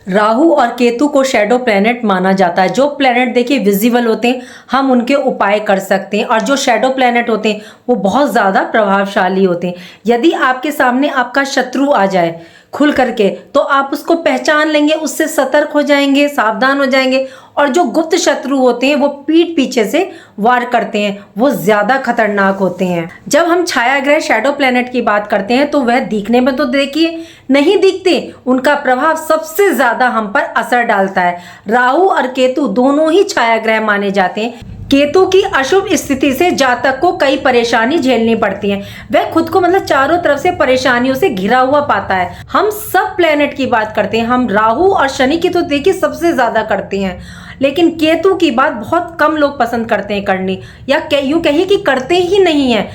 राहु और केतु को shadow planet माना जाता है। जो प्लैनेट देखिए विजिबल होते हैं, हम उनके उपाय कर सकते हैं, और जो शैडो प्लैनेट होते हैं वो बहुत ज़्यादा प्रभावशाली होते हैं। यदि आपके सामने आपका शत्रु आ जाए खुल करके, तो आप उसको पहचान लेंगे, उससे सतर्क हो जाएंगे, सावधान हो जाएंगे। और जो गुप्त शत्रु होते हैं वो पीठ पीछे से वार करते हैं, वो ज़्यादा खतरनाक होते हैं। जब हम छाया ग्रह शैडो प्लैनेट की बात करते हैं तो वह दिखने में तो देखिए नहीं दिखते, उनका प्रभाव सबसे ज़्यादा हम पर असर डालता है। राहु और केतु दोनों ही छाया ग्रह माने जाते हैं। केतु की अशुभ स्थिति से जातक को कई परेशानी झेलनी पड़ती है। वह खुद को मतलब चारों तरफ से परेशानियों से घिरा हुआ पाता है। हम सब प्लेनेट की बात करते हैं, हम राहु और शनि की तो देखिए सबसे ज्यादा करते हैं, लेकिन केतु की बात बहुत कम लोग पसंद करते हैं करनी, या यूं कहिए कि करते ही नहीं है।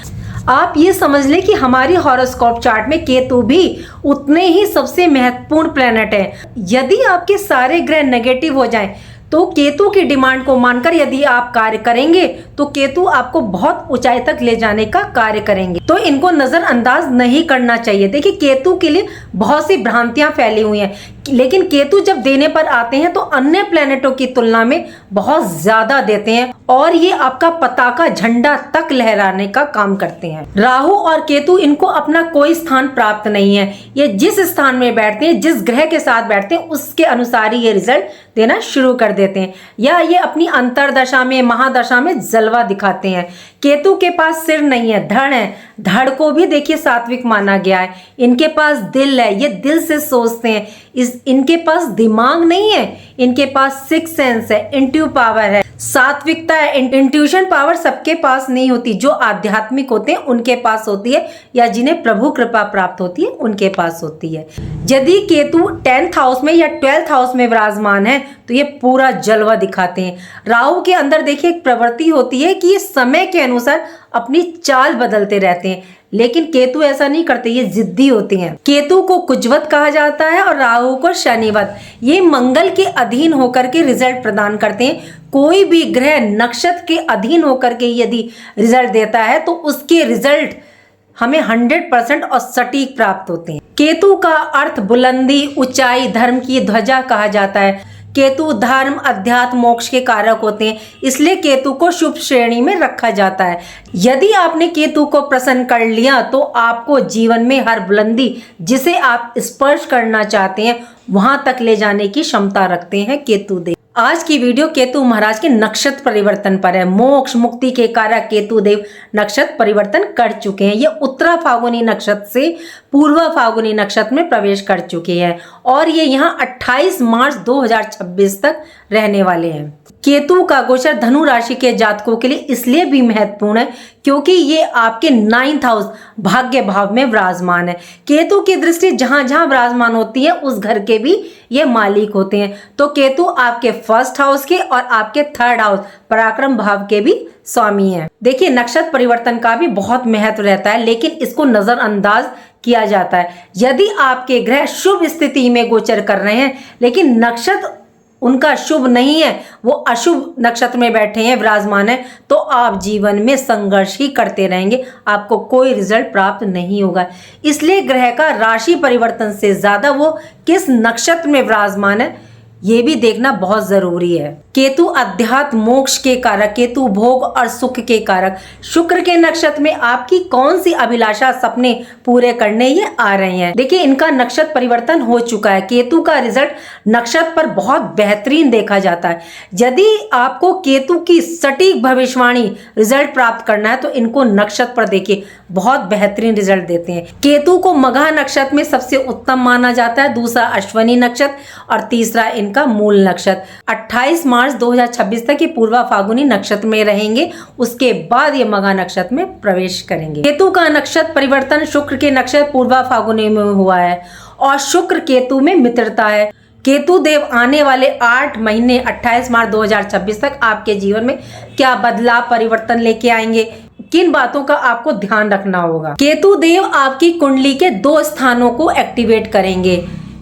आप ये समझ लें कि हमारी हॉरोस्कोप चार्ट में केतु भी उतने ही सबसे महत्वपूर्ण प्लेनेट है। यदि आपके सारे ग्रह नेगेटिव हो जाएं तो केतु की डिमांड को मानकर यदि आप कार्य करेंगे तो केतु आपको बहुत ऊंचाई तक ले जाने का कार्य करेंगे, तो इनको नजरअंदाज नहीं करना चाहिए। देखिए केतु के लिए बहुत सी भ्रांतियां फैली हुई हैं, लेकिन केतु जब देने पर आते हैं तो अन्य प्लैनेटों की तुलना में बहुत ज्यादा देते हैं, और ये आपका पताका झंडा तक लहराने का काम करते हैं। राहु और केतु इनको अपना कोई स्थान प्राप्त नहीं है, ये जिस स्थान में बैठते हैं, जिस ग्रह के साथ बैठते हैं, उसके अनुसार ही ये रिजल्ट देना शुरू कर देते हैं, या ये अपनी अंतरदशा में महादशा में जलवा दिखाते हैं। केतु के पास सिर नहीं है, धड़ है। धड़ को भी देखिए सात्विक माना गया है। इनके पास दिल है, ये दिल से सोचते हैं। इनके पास दिमाग नहीं है, इनके पास सिक्स सेंस है, इंट्यू पावर है, सात्विकता है। इंट्यूशन पावर सबके पास नहीं होती, जो आध्यात्मिक होते हैं उनके पास होती है, या जिन्हें प्रभु कृपा प्राप्त होती है उनके पास होती है। यदि केतु 10th हाउस में या 12th हाउस में विराजमान है तो ये पूरा जलवा दिखाते हैं। राहु के अंदर देखिए एक प्रवृत्ति होती है कि ये समय के अनुसार अपनी चाल बदलते रहते हैं, लेकिन केतु ऐसा नहीं करते, ये जिद्दी होते हैं। केतु को कुजवत कहा जाता है और राहु को शनिवत। ये मंगल के अधीन होकर के रिजल्ट प्रदान करते हैं। कोई भी ग्रह नक्षत्र के अधीन होकर के यदि रिजल्ट देता है तो उसके रिजल्ट हमें 100% और सटीक प्राप्त होते हैं। केतु का अर्थ बुलंदी, ऊंचाई, धर्म की ध्वजा कहा जाता है। केतु धर्म, अध्यात्म, मोक्ष के कारक होते हैं, इसलिए केतु को शुभ श्रेणी में रखा जाता है। यदि आपने केतु को प्रसन्न कर लिया तो आपको जीवन में हर बुलंदी जिसे आप स्पर्श करना चाहते हैं वहां तक ले जाने की क्षमता रखते हैं केतु देव। आज की वीडियो केतु महाराज के नक्षत्र परिवर्तन पर है। मोक्ष मुक्ति के कारक केतु देव नक्षत्र परिवर्तन कर चुके हैं। ये उत्तरा फागुनी नक्षत्र से पूर्व फागुनी नक्षत्र में प्रवेश कर चुके हैं, और ये यहाँ 28 मार्च 2026 तक रहने वाले हैं। केतु का गोचर धनु राशि के जातकों के लिए इसलिए भी महत्वपूर्ण है क्योंकि ये आपके 9th हाउस भाग्य भाव में विराजमान है। केतु की दृष्टि जहां जहां विराजमान होती है उस घर के भी ये मालिक होते हैं। तो केतु आपके 1st हाउस के और आपके 3rd हाउस पराक्रम भाव के भी स्वामी हैं। देखिए नक्षत्र परिवर्तन का भी बहुत महत्व रहता है, लेकिन इसको नजरअंदाज किया जाता है। यदि आपके ग्रह शुभ स्थिति में गोचर कर रहे हैं लेकिन नक्षत्र उनका शुभ नहीं है, वो अशुभ नक्षत्र में बैठे हैं, विराजमान है, तो आप जीवन में संघर्ष ही करते रहेंगे, आपको कोई रिजल्ट प्राप्त नहीं होगा। इसलिए ग्रह का राशि परिवर्तन से ज्यादा वो किस नक्षत्र में विराजमान है ये भी देखना बहुत जरूरी है। केतु अध्यात्म, मोक्ष के कारक, केतु भोग और सुख के कारक। शुक्र के नक्षत्र में आपकी कौन सी अभिलाषा, सपने पूरे करने ये आ रहे हैं। देखिए इनका नक्षत्र परिवर्तन हो चुका है। केतु का रिजल्ट नक्षत्र पर बहुत बेहतरीन देखा जाता है। यदि आपको केतु की सटीक भविष्यवाणी रिजल्ट प्राप्त करना है तो इनको नक्षत्र पर देखिए, बहुत बेहतरीन रिजल्ट देते हैं। केतु को मघा नक्षत्र में सबसे उत्तम माना जाता है, दूसरा अश्वनी नक्षत्र और तीसरा इनका मूल नक्षत्र। 28 मार्च 2026 तक ये पूर्वा फागुनी नक्षत्र में रहेंगे, उसके बाद ये मघा नक्षत्र में प्रवेश करेंगे। केतु का नक्षत्र परिवर्तन शुक्र के नक्षत्र पूर्वा फागुनी में हुआ है और शुक्र केतु में मित्रता है। केतु देव आने वाले 8 महीने 28 मार्च 2026 तक आपके जीवन में क्या बदलाव, परिवर्तन लेके आएंगे, किन बातों का आपको ध्यान रखना होगा। केतु देव आपकी कुंडली के 2 स्थानों को एक्टिवेट करेंगे।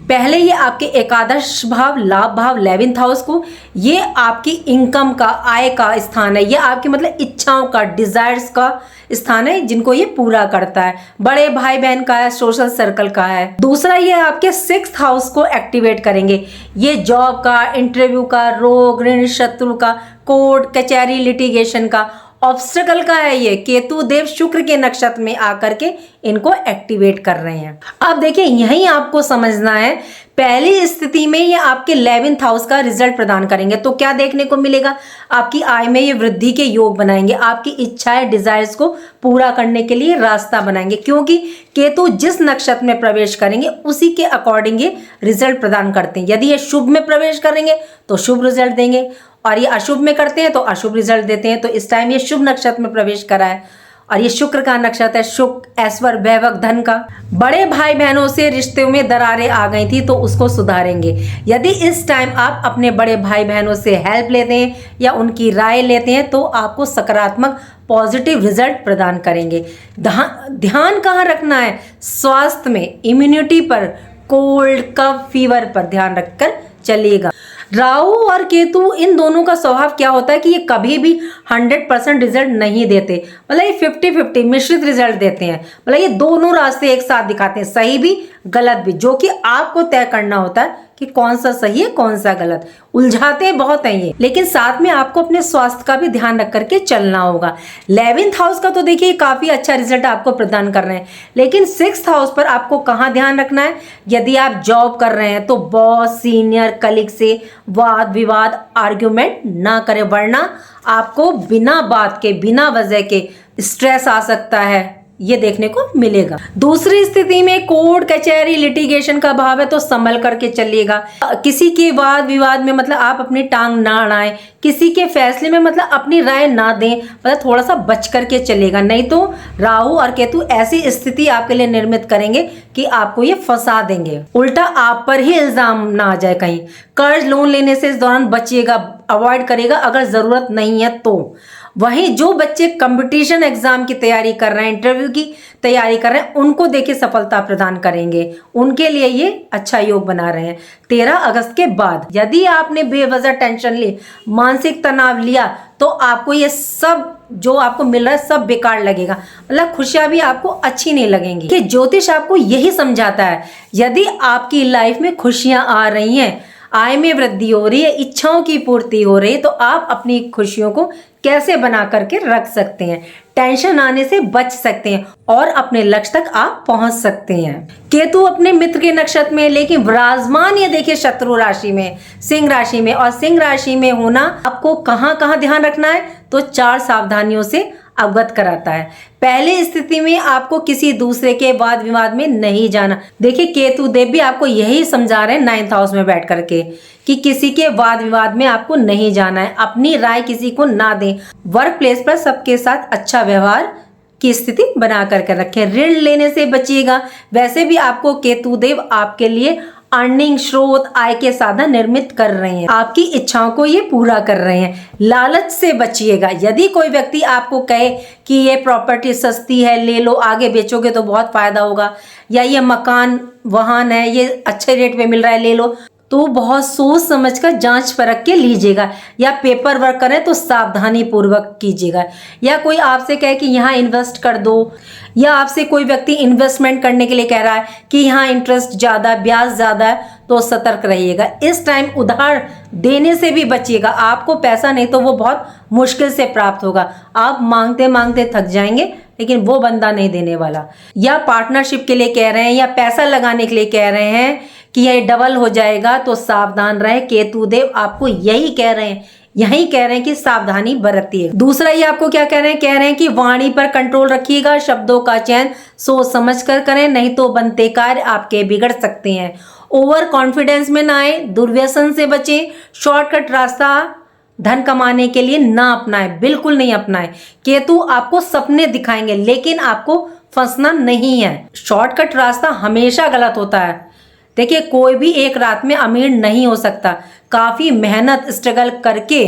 पहले ये आपके एकादश भाव, लाभ भाव, 11th हाउस को, ये आपकी इनकम का, आय का स्थान है। ये आपकी मतलब इच्छाओं का, डिजायर्स का स्थान है, जिनको ये पूरा करता है। बड़े भाई बहन का है, सोशल सर्कल का है। दूसरा, ये आपके 6th हाउस को एक्टिवेट करेंगे। ये जॉब का, इंटरव्यू का, रोग, ऋण, शत्रु का, कोर्ट कचहरी, लिटिगेशन का, ऑब्स्टेकल का है। ये केतु देव शुक्र के नक्षत्र में आकर के इनको एक्टिवेट कर रहे हैं। अब देखिए, यही आपको समझना है, पहली स्थिति में ये आपके 11th हाउस का रिजल्ट प्रदान करेंगे। तो क्या देखने को मिलेगा, आपकी आय में ये वृद्धि के योग बनाएंगे, आपकी इच्छाएं, डिजायर्स को पूरा करने के लिए रास्ता बनाएंगे, क्योंकि केतु जिस नक्षत्र में प्रवेश करेंगे उसी के अकॉर्डिंग ये रिजल्ट प्रदान करते हैं। यदि ये शुभ में प्रवेश करेंगे तो शुभ रिजल्ट देंगे, और ये अशुभ में करते हैं तो अशुभ रिजल्ट देते हैं। तो इस टाइम ये शुभ नक्षत्र में प्रवेश करा है, और ये शुक्र का नक्षत्र है, सुख, ऐश्वर्य, वैभव, धन का। बड़े भाई बहनों से रिश्तों में दरारें आ गई थी तो उसको सुधारेंगे। यदि इस टाइम आप अपने बड़े भाई बहनों से हेल्प लेते हैं या उनकी राय लेते हैं तो आपको सकारात्मक पॉजिटिव रिजल्ट प्रदान करेंगे। ध्यान कहाँ रखना है, स्वास्थ्य में, इम्यूनिटी पर, कोल्ड कफ फीवर पर ध्यान रखकर चलिएगा। राहु और केतु, इन दोनों का स्वभाव क्या होता है कि ये कभी भी 100% रिजल्ट नहीं देते, मतलब ये 50-50 मिश्रित रिजल्ट देते हैं। मतलब ये दोनों रास्ते एक साथ दिखाते हैं, सही भी गलत भी, जो कि आपको तय करना होता है कि कौन सा सही है कौन सा गलत। उलझाते बहुत हैं ये, लेकिन साथ में आपको अपने स्वास्थ्य का भी ध्यान रख करके चलना होगा। 11th हाउस का तो देखिए काफी अच्छा रिजल्ट आपको प्रदान कर रहे हैं, लेकिन 6th हाउस पर आपको कहाँ ध्यान रखना है। यदि आप जॉब कर रहे हैं तो बॉस, सीनियर, कलीग से वाद विवाद, आर्ग्यूमेंट ना करें, वरना आपको बिना बात के, बिना वजह के स्ट्रेस आ सकता है, ये देखने को मिलेगा। दूसरी स्थिति में कोर्ट कचहरी, लिटिगेशन का भाव है, तो संभल करके चलिएगा। किसी के वाद विवाद में मतलब आप अपनी टांग ना अड़ाएं, किसी के फैसले में मतलब अपनी राय ना दें, मतलब थोड़ा सा बच करके चलिएगा, नहीं तो राहु और केतु ऐसी स्थिति आपके लिए निर्मित करेंगे कि आपको ये फंसा देंगे, उल्टा आप पर ही इल्जाम ना आ जाए कहीं। कर्ज लोन लेने से इस दौरान बचिएगा, अवॉइड करेगा अगर जरूरत नहीं है तो। वहीं जो बच्चे कंपटीशन एग्जाम की तैयारी कर रहे हैं, इंटरव्यू की तैयारी कर रहे हैं, उनको देखिए सफलता प्रदान करेंगे, उनके लिए ये अच्छा योग बना रहे हैं। 13 अगस्त के बाद यदि आपने बेवजह टेंशन ली, मानसिक तनाव लिया, तो आपको ये सब जो आपको मिल रहा है सब बेकार लगेगा, मतलब खुशियां भी आपको अच्छी नहीं लगेंगी। कि ज्योतिष आपको यही समझाता है, यदि आपकी लाइफ में खुशियां आ रही हैं, आय में वृद्धि हो रही है, इच्छाओं की पूर्ति हो रही है, तो आप अपनी खुशियों को कैसे बना करके रख सकते हैं, टेंशन आने से बच सकते हैं और अपने लक्ष्य तक आप पहुंच सकते हैं। केतु अपने मित्र के नक्षत्र में, लेकिन विराजमान ये देखिए शत्रु राशि में, सिंह राशि में, और सिंह राशि में होना आपको कहाँ कहाँ ध्यान रखना है, तो 4 सावधानियों से अवगत कराता है। पहले स्थिति में आपको किसी दूसरे के वाद विवाद में नहीं जाना। देखिए केतु देव भी आपको यही समझा रहे हैं 9th हाउस में बैठ करके कि किसी के वाद विवाद में आपको नहीं जाना है, अपनी राय किसी को ना दें, वर्क प्लेस पर सबके साथ अच्छा व्यवहार की स्थिति बना करके रखें, ऋण लेने से बचिएगा। वैसे भी आपको केतु देव आपके लिए अर्निंग स्रोत, आय के साधन निर्मित कर रहे हैं, आपकी इच्छाओं को ये पूरा कर रहे हैं। लालच से बचिएगा। यदि कोई व्यक्ति आपको कहे कि ये प्रॉपर्टी सस्ती है, ले लो, आगे बेचोगे तो बहुत फायदा होगा, या ये मकान वाहन है, ये अच्छे रेट पे मिल रहा है, ले लो, तो बहुत सोच समझकर जांच परख के लीजिएगा। या पेपर वर्क करें तो सावधानी पूर्वक कीजिएगा। या कोई आपसे कहे कि यहाँ इन्वेस्ट कर दो, या आपसे कोई व्यक्ति इन्वेस्टमेंट करने के लिए कह रहा है कि यहाँ इंटरेस्ट ज़्यादा, ब्याज ज़्यादा है, तो सतर्क रहिएगा। इस टाइम उधार देने से भी बचिएगा। आपको पैसा नहीं तो वो बहुत मुश्किल से प्राप्त होगा, आप मांगते मांगते थक जाएंगे, लेकिन वो बंदा नहीं देने वाला। या पार्टनरशिप के लिए कह रहे हैं, या पैसा लगाने के लिए कह रहे हैं कि ये डबल हो जाएगा, तो सावधान रहे। केतु देव आपको यही कह रहे हैं कि सावधानी बरतिए। दूसरा ये आपको क्या कह रहे हैं कि वाणी पर कंट्रोल रखिएगा, शब्दों का चयन सोच समझ कर करें, नहीं तो बनते कार्य आपके बिगड़ सकते हैं। ओवर कॉन्फिडेंस में ना आए, दुर्व्यसन से बचें, शॉर्टकट रास्ता धन कमाने के लिए ना अपनाएं, बिल्कुल नहीं अपनाएं। केतु आपको सपने दिखाएंगे, लेकिन आपको फंसना नहीं है। शॉर्टकट रास्ता हमेशा गलत होता है। देखिए कोई भी एक रात में अमीर नहीं हो सकता, काफी मेहनत स्ट्रगल करके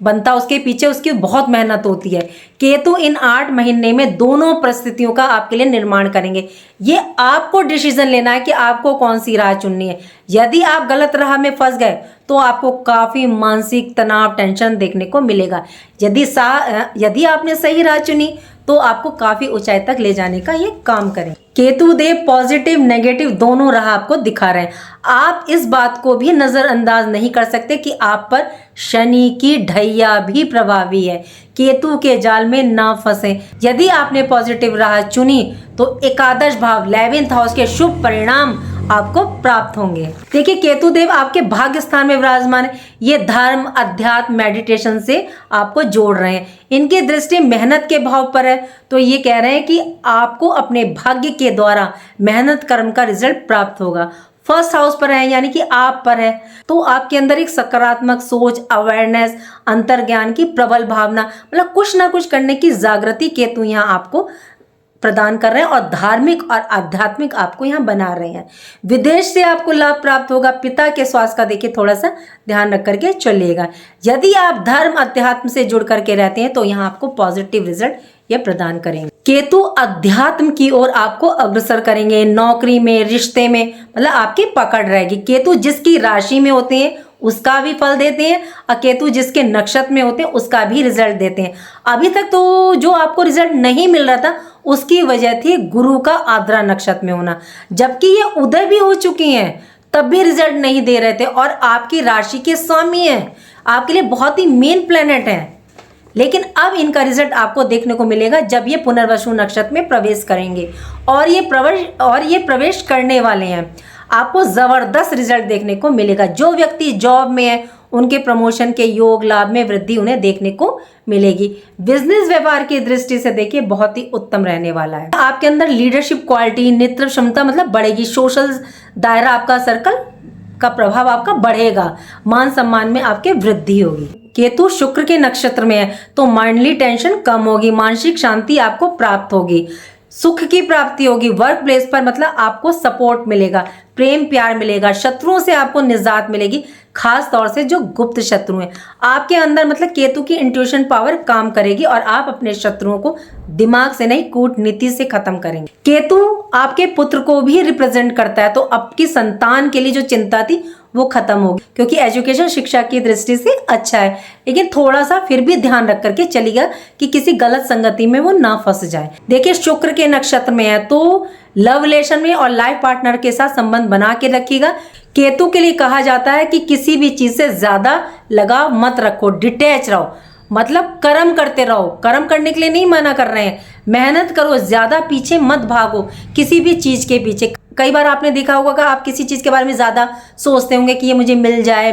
बनता, उसके पीछे उसकी बहुत मेहनत होती है। केतु इन 8 महीने में दोनों परिस्थितियों का आपके लिए निर्माण करेंगे। ये आपको डिसीजन लेना है कि आपको कौन सी राह चुननी है। यदि आप गलत राह में फंस गए तो आपको काफ़ी मानसिक तनाव, टेंशन देखने को मिलेगा। यदि आपने सही राह चुनी तो आपको काफ़ी ऊंचाई तक ले जाने का ये काम करें। केतु देव पॉजिटिव नेगेटिव दोनों राह आपको दिखा रहे हैं। आप इस बात को भी नज़रअंदाज नहीं कर सकते कि आप पर शनि की ढैया भी प्रभावी है। केतु के जाल में ना फंसे। यदि आपने पॉजिटिव राह चुनी तो एकादश भाव 11th हाउस के शुभ परिणाम आपको प्राप्त होंगे। देखिए, केतु देव आपके भाग्य स्थान में विराजमान है। ये धर्म, अध्यात्म, मेडिटेशन से आपको जोड़ रहे हैं। इनकी दृष्टि मेहनत के भाव पर है, तो ये कह रहे हैं कि आपको अपने भाग्य के द्वारा मेहनत कर्म का रिजल्ट प्राप्त होगा। फर्स्ट हाउस पर है यानी कि आप पर है, तो आपके अंदर एक सकारात्मक सोच, अवेयरनेस, अंतर्ज्ञान की प्रबल भावना, मतलब कुछ ना कुछ करने की जागृति केतु यहाँ आपको प्रदान कर रहे हैं और धार्मिक और आध्यात्मिक आपको यहाँ बना रहे हैं। विदेश से आपको लाभ प्राप्त होगा। पिता के स्वास्थ्य का देखिए थोड़ा सा ध्यान रख करके चलिएगा। यदि आप धर्म, अध्यात्म से जुड़ करके रहते हैं तो यहाँ आपको पॉजिटिव रिजल्ट ये प्रदान करेंगे। केतु अध्यात्म की ओर आपको अग्रसर करेंगे। नौकरी में, रिश्ते में मतलब आपकी पकड़ रहेगी। केतु जिसकी राशि में होते हैं उसका भी फल देते हैं और केतु जिसके नक्षत्र में होते हैं उसका भी रिजल्ट देते हैं। अभी तक तो जो आपको रिजल्ट नहीं मिल रहा था उसकी वजह थी गुरु का आद्रा नक्षत्र में होना, जबकि ये उदय भी हो चुकी हैं तब भी रिजल्ट नहीं दे रहे थे। और आपकी राशि के स्वामी हैं, आपके लिए बहुत ही मेन प्लेनेट है, लेकिन अब इनका रिजल्ट आपको देखने को मिलेगा जब ये पुनर्वसु नक्षत्र में प्रवेश करेंगे और ये प्रवेश करने वाले हैं। आपको जबरदस्त रिजल्ट देखने को मिलेगा। जो व्यक्ति जॉब में है उनके प्रमोशन के योग, लाभ में वृद्धि उन्हें देखने को मिलेगी। बिजनेस व्यापार की दृष्टि से देखिए बहुत ही उत्तम रहने वाला है। आपके अंदर लीडरशिप क्वालिटी, नेतृत्व क्षमता मतलब बढ़ेगी। सोशल दायरा, आपका सर्कल का प्रभाव आपका बढ़ेगा। मान सम्मान में आपके वृद्धि होगी। केतु शुक्र के नक्षत्र में है तो माइंडली टेंशन कम होगी, मानसिक शांति आपको प्राप्त होगी, सुख की प्राप्ति होगी। वर्क प्लेस पर मतलब आपको सपोर्ट मिलेगा, प्रेम प्यार मिलेगा, शत्रुओं से आपको निजात मिलेगी, खास तौर से जो गुप्त शत्रु हैं। आपके अंदर मतलब केतु की इंट्यूशन पावर काम करेगी और आप अपने शत्रुओं को दिमाग से नहीं कूटनीति से खत्म करेंगे। केतु आपके पुत्र को भी रिप्रेजेंट करता है, तो आपकी संतान के लिए जो चिंता थी वो खत्म होगी, क्योंकि एजुकेशन शिक्षा की दृष्टि से अच्छा है। लेकिन थोड़ा सा फिर भी ध्यान रख करके चलिएगा कि किसी गलत संगति में वो ना फंस जाए। देखिए, शुक्र के नक्षत्र में है तो लव रिलेशन में और लाइफ पार्टनर के साथ संबंध बना के रखिएगा। केतु के लिए कहा जाता है कि किसी भी चीज से ज्यादा लगाव मत रखो, डिटैच रहो, मतलब कर्म करते रहो। कर्म करने के लिए नहीं मना कर रहे हैं, मेहनत करो, ज्यादा पीछे मत भागो किसी भी चीज के पीछे। कई बार आपने देखा होगा कि आप किसी चीज के बारे में ज्यादा सोचते होंगे कि ये मुझे मिल जाए,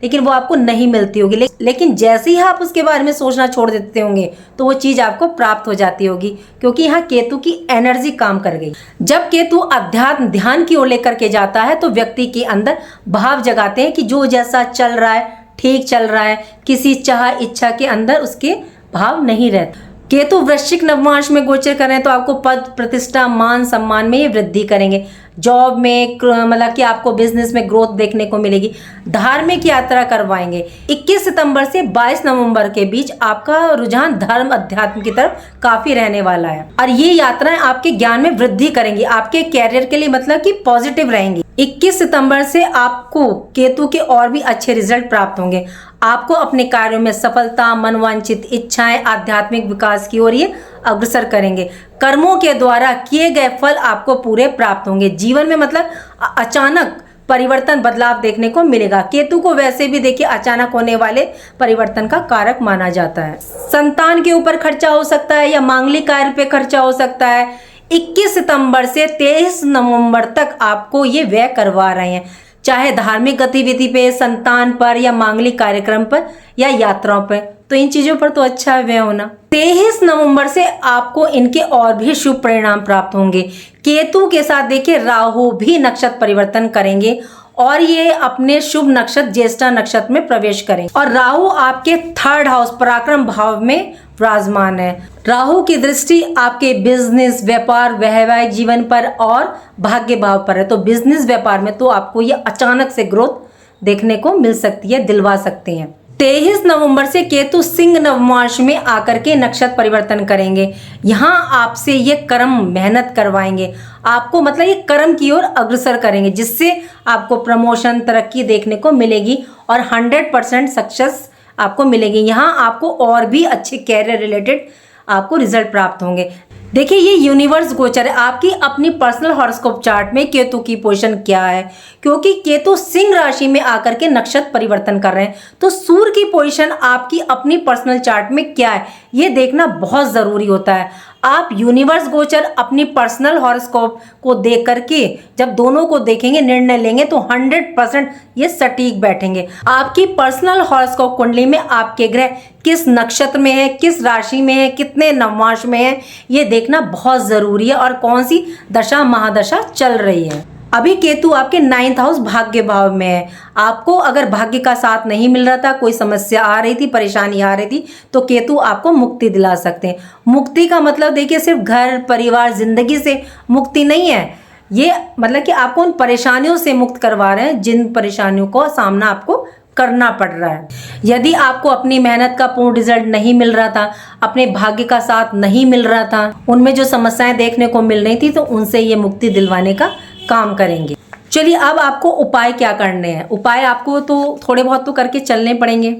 लेकिन वो आपको नहीं मिलती होगी। लेकिन जैसे ही आप उसके बारे में सोचना छोड़ देते होंगे तो वो चीज आपको प्राप्त हो जाती होगी, क्योंकि यहाँ केतु की एनर्जी काम कर गई। जब केतु अध्यात्म ध्यान की ओर लेकर के जाता है तो व्यक्ति के अंदर भाव जगाते हैं कि जो जैसा चल रहा है ठीक चल रहा है, किसी चाह इच्छा के अंदर उसके भाव नहीं रहते। केतु वृश्चिक नवमांश में गोचर कर रहे हैं तो आपको पद, प्रतिष्ठा, मान सम्मान में ये वृद्धि करेंगे। जॉब में मतलब कि आपको बिजनेस में ग्रोथ देखने को मिलेगी। धार्मिक यात्रा करवाएंगे। 21 सितंबर से 22 नवंबर के बीच आपका रुझान धर्म, अध्यात्म की तरफ काफी रहने वाला है और ये यात्राएं आपके ज्ञान में वृद्धि करेंगी, आपके कैरियर के लिए मतलब कि पॉजिटिव रहेंगी। 21 सितंबर से आपको केतु के और भी अच्छे रिजल्ट प्राप्त होंगे। आपको अपने कार्यों में सफलता, मनवांछित इच्छाएं, आध्यात्मिक विकास की ओर ये अग्रसर करेंगे। कर्मों के द्वारा किए गए फल आपको पूरे प्राप्त होंगे। जीवन में मतलब अचानक परिवर्तन, बदलाव देखने को मिलेगा। केतु को वैसे भी देखिए अचानक होने वाले परिवर्तन का कारक माना जाता है। संतान के ऊपर खर्चा हो सकता है या मांगलिक कार्य पे खर्चा हो सकता है। 21 सितंबर से 23 नवंबर तक आपको ये व्यय करवा रहे हैं, चाहे धार्मिक गतिविधि पे, संतान पर या मांगलिक कार्यक्रम पर या यात्राओं पर, तो इन चीजों पर तो अच्छा व्यय होना। 23 नवंबर से आपको इनके और भी शुभ परिणाम प्राप्त होंगे। केतु के साथ देखिए राहु भी नक्षत्र परिवर्तन करेंगे और ये अपने शुभ नक्षत्र ज्येष्ठा नक्षत्र में प्रवेश करेंगे और राहु आपके 3rd हाउस पराक्रम भाव में विराजमान है। राहु की दृष्टि आपके बिजनेस, व्यापार, वैवाहिक जीवन पर और भाग्य भाव पर है, तो बिजनेस व्यापार में तो आपको ये अचानक से ग्रोथ देखने को मिल सकती है, दिलवा सकते हैं। 23 नवंबर से केतु सिंह नवमांश में आकर के नक्षत्र परिवर्तन करेंगे। यहाँ आपसे ये कर्म मेहनत करवाएंगे, आपको मतलब ये कर्म की ओर अग्रसर करेंगे, जिससे आपको प्रमोशन तरक्की देखने को मिलेगी और 100% सक्सेस आपको मिलेगी। यहाँ आपको और भी अच्छे कैरियर रिलेटेड आपको रिजल्ट प्राप्त होंगे। देखिए ये यूनिवर्स गोचर है, आपकी अपनी पर्सनल हॉरोस्कोप चार्ट में केतु की पोजीशन क्या है, क्योंकि केतु सिंह राशि में आकर के नक्षत्र परिवर्तन कर रहे हैं, तो सूर्य की पोजीशन आपकी अपनी पर्सनल चार्ट में क्या है ये देखना बहुत ज़रूरी होता है। आप यूनिवर्स गोचर अपनी पर्सनल हॉरोस्कोप को देख करके जब दोनों को देखेंगे, निर्णय लेंगे तो 100% ये सटीक बैठेंगे। आपकी पर्सनल हॉरोस्कोप कुंडली में आपके ग्रह किस नक्षत्र में है, किस राशि में है, कितने नवमांश में है, ये देखना बहुत ज़रूरी है, और कौन सी दशा महादशा चल रही है। अभी केतु आपके 9th हाउस भाग्य भाव में है। आपको अगर भाग्य का साथ नहीं मिल रहा था, कोई समस्या आ रही थी, परेशानी आ रही थी, तो केतु आपको मुक्ति दिला सकते हैं। मुक्ति का मतलब देखिए सिर्फ घर परिवार जिंदगी से मुक्ति नहीं है, ये मतलब कि आपको उन परेशानियों से मुक्त करवा रहे हैं जिन परेशानियों को सामना आपको करना पड़ रहा है। यदि आपको अपनी मेहनत का पूर्ण रिजल्ट नहीं मिल रहा था, अपने भाग्य का साथ नहीं मिल रहा था, उनमें जो समस्याएं देखने को मिल रही थी, तो उनसे ये मुक्ति दिलवाने का काम करेंगे। चलिए अब आपको उपाय क्या करने हैं। उपाय आपको तो थोड़े बहुत तो करके चलने पड़ेंगे।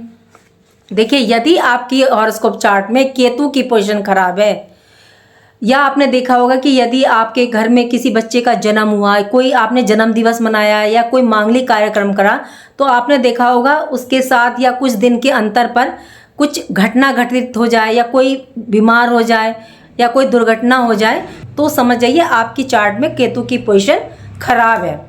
देखिए यदि आपकी हॉरोस्कोप चार्ट में केतु की पोजीशन खराब है, या आपने देखा होगा कि यदि आपके घर में किसी बच्चे का जन्म हुआ, कोई आपने जन्म दिवस मनाया या कोई मांगलिक कार्यक्रम करा, तो आपने देखा होगा उसके साथ या कुछ दिन के अंतर पर कुछ घटना घटित हो जाए, या कोई बीमार हो जाए, या कोई दुर्घटना हो जाए, तो समझ जाइए आपकी चार्ट में केतु की पोजीशन खराब है।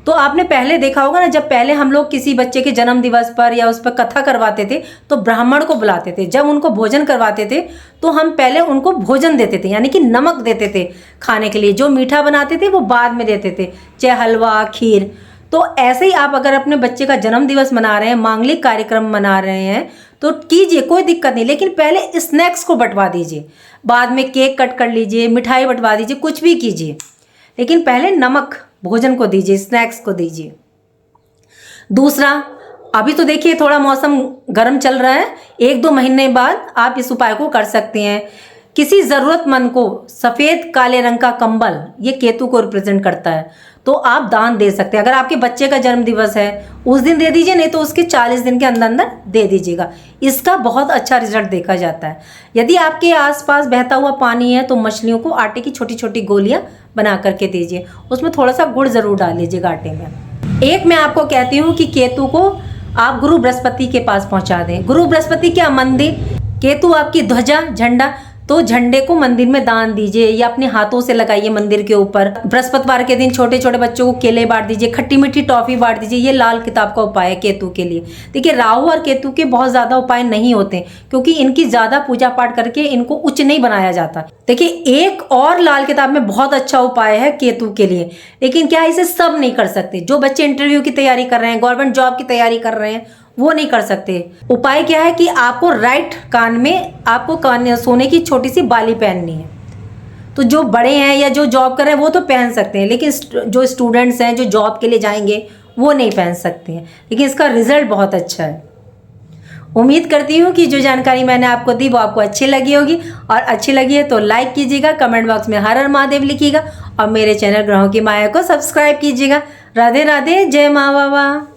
तो आपने पहले देखा होगा ना, जब पहले हम लोग किसी बच्चे के जन्म दिवस पर या उस पर कथा करवाते थे तो ब्राह्मण को बुलाते थे। जब उनको भोजन करवाते थे तो हम पहले उनको भोजन देते थे, यानी कि नमक देते थे खाने के लिए। जो मीठा बनाते थे वो बाद में देते थे, चाहे हलवा खीर। तो ऐसे ही आप अगर अपने बच्चे का जन्म दिवस मना रहे हैं, मांगलिक कार्यक्रम मना रहे हैं, तो कीजिए, कोई दिक्कत नहीं, लेकिन पहले स्नैक्स को बंटवा दीजिए, बाद में केक कट कर लीजिए, मिठाई बंटवा दीजिए, कुछ भी कीजिए, लेकिन पहले नमक भोजन को दीजिए, स्नैक्स को दीजिए। दूसरा, अभी तो देखिए थोड़ा मौसम गर्म चल रहा है, 1-2 महीने बाद आप इस उपाय को कर सकते हैं। किसी ज़रूरतमंद को सफ़ेद काले रंग का कंबल, ये केतु को रिप्रेजेंट करता है, तो आप दान दे सकते हैं। अगर आपके बच्चे का जन्म दिवस है उस दिन दे दीजिए, नहीं तो उसके 40 दिन के अंदर अंदर दे दीजिएगा। इसका बहुत अच्छा रिजल्ट देखा जाता है। यदि आपके आसपास बहता हुआ पानी है तो मछलियों को आटे की छोटी छोटी गोलियां बना करके दीजिए, उसमें थोड़ा सा गुड़ जरूर डाल लीजिएगा आटे में। एक मैं आपको कहती हूँ कि केतु को आप गुरु बृहस्पति के पास पहुँचा दें। गुरु बृहस्पति क्या मंदिर, केतु आपकी ध्वजा झंडा, तो झंडे को मंदिर में दान दीजिए या अपने हाथों से लगाइए मंदिर के ऊपर। बृहस्पतिवार के दिन छोटे छोटे बच्चों को केले बांट दीजिए, खट्टी मीठी टॉफी बांट दीजिए। ये लाल किताब का उपाय है केतु के लिए। देखिए राहु और केतु के बहुत ज़्यादा उपाय नहीं होते, क्योंकि इनकी ज़्यादा पूजा पाठ करके इनको उच्च नहीं बनाया जाता। देखिए एक और लाल किताब में बहुत अच्छा उपाय है केतु के लिए, लेकिन क्या इसे सब नहीं कर सकते। जो बच्चे इंटरव्यू की तैयारी कर रहे हैं, गवर्नमेंट जॉब की तैयारी कर रहे हैं, वो नहीं कर सकते। उपाय क्या है कि आपको राइट कान में आपको सोने की छोटी सी बाली पहननी है। तो जो बड़े हैं या जो जॉब कर रहे हैं वो तो पहन सकते हैं, लेकिन जो स्टूडेंट्स हैं जो जॉब के लिए जाएंगे वो नहीं पहन सकते हैं, लेकिन इसका रिजल्ट बहुत अच्छा है। उम्मीद करती हूँ कि जो जानकारी मैंने आपको दी वो आपको अच्छी लगी होगी, और अच्छी लगी है तो लाइक कीजिएगा, कमेंट बॉक्स में हर हर महादेव लिखिएगा, और मेरे चैनल ग्रहों की माया को सब्सक्राइब कीजिएगा। राधे राधे, जय माँ बाबा।